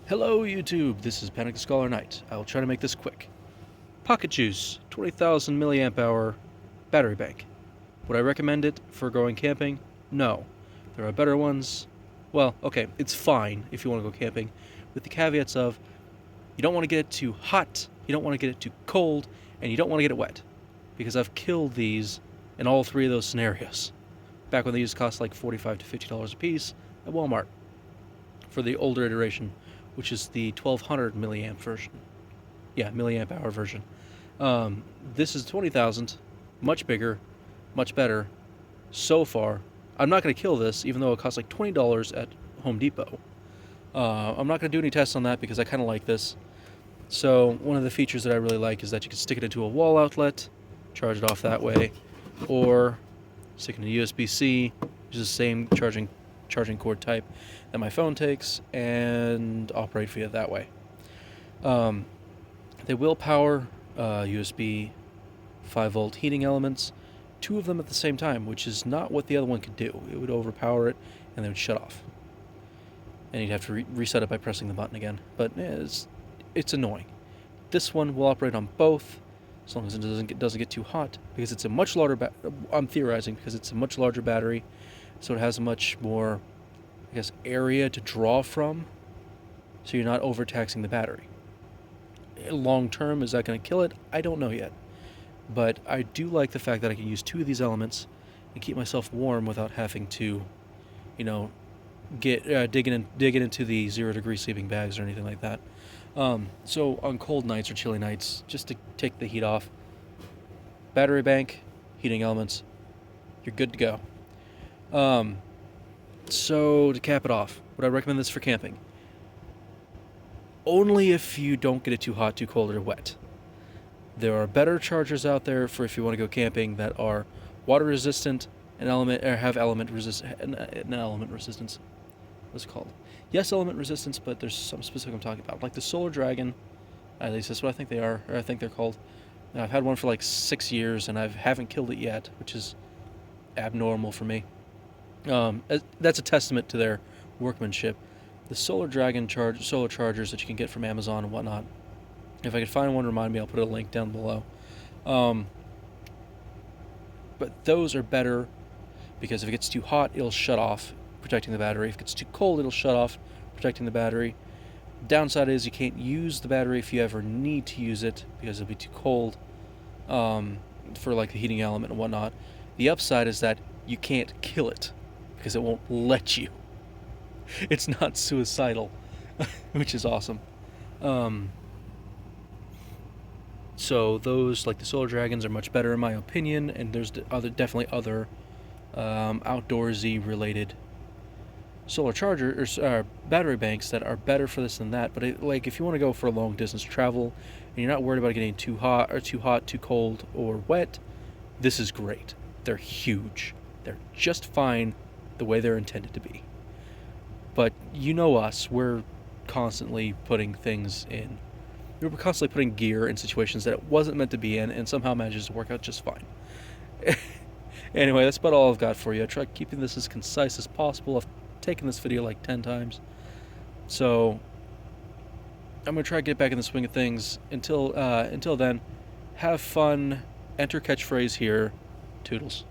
Hello YouTube, this is Panic the Scholar Knight. I will try to make this quick. Pocket Juice, 20,000 milliamp hour battery bank. Would I recommend it for going camping? No. There are better ones. Well, okay, it's fine if you want to go camping, with the caveats of you don't want to get it too hot, you don't want to get it too cold, and you don't want to get it wet. Because I've killed these in all three of those scenarios. Back when they used to cost like $45 to $50 a piece at Walmart for the older iteration, which is the 1200 milliamp version. Yeah, milliamp hour version. This is 20,000, much bigger, much better. So far, I'm not going to kill this, even though it costs like $20 at Home Depot. I'm not going to do any tests on that because I kind of like this. So one of the features that I really like is that you can stick it into a wall outlet, charge it off that way, or stick it into USB-C, which is the same charging cord type that my phone takes, and operate via that way. They will power USB 5-volt heating elements, two of them at the same time, which is not what the other one could do. It would overpower it and they would shut off. And you'd have to reset it by pressing the button again. But it's annoying. This one will operate on both, as long as it doesn't get too hot, because it's a much larger I'm theorizing because it's a much larger battery, so it has a much more, I guess, area to draw from, so you're not overtaxing the battery. Long term, is that going to kill it? I don't know yet. But I do like the fact that I can use two of these elements and keep myself warm without having to, get digging into the 0-degree sleeping bags or anything like that. So on cold nights or chilly nights, just to take the heat off, battery bank, heating elements, you're good to go. So to cap it off, would I recommend this for camping? Only if you don't get it too hot, too cold, or wet. There are better chargers out there for if you want to go camping that are water resistant and have element resistance. What's it called? Yes, element resistance, but there's some specific I'm talking about, like the Solar Dragon. At least that's what I think they are, or I think they're called. Now, I've had one for like 6 years, and I haven't killed it yet, which is abnormal for me. That's a testament to their workmanship. The Solar Dragon solar chargers that you can get from Amazon and whatnot. If I could find one, remind me. I'll put a link down below. But those are better because if it gets too hot, it'll shut off, protecting the battery. If it gets too cold, it'll shut off, protecting the battery. Downside is you can't use the battery if you ever need to use it because it'll be too cold for like the heating element and whatnot. The upside is that you can't kill it because it won't let you. It's not suicidal, which is awesome. So those, like the Solar Dragons, are much better in my opinion, and there's definitely other outdoorsy related solar chargers or battery banks that are better for this than that. But if you want to go for a long distance travel and you're not worried about getting too hot, too cold, or wet, this is great. They're huge. They're just fine the way they're intended to be. But you know us, we're constantly putting things in. We're constantly putting gear in situations that it wasn't meant to be in, and somehow manages to work out just fine. Anyway, that's about all I've got for you. I try keeping this as concise as possible. I've taken this video like 10 times. So I'm going to try to get back in the swing of things. Until then, have fun. Enter catchphrase here. Toodles.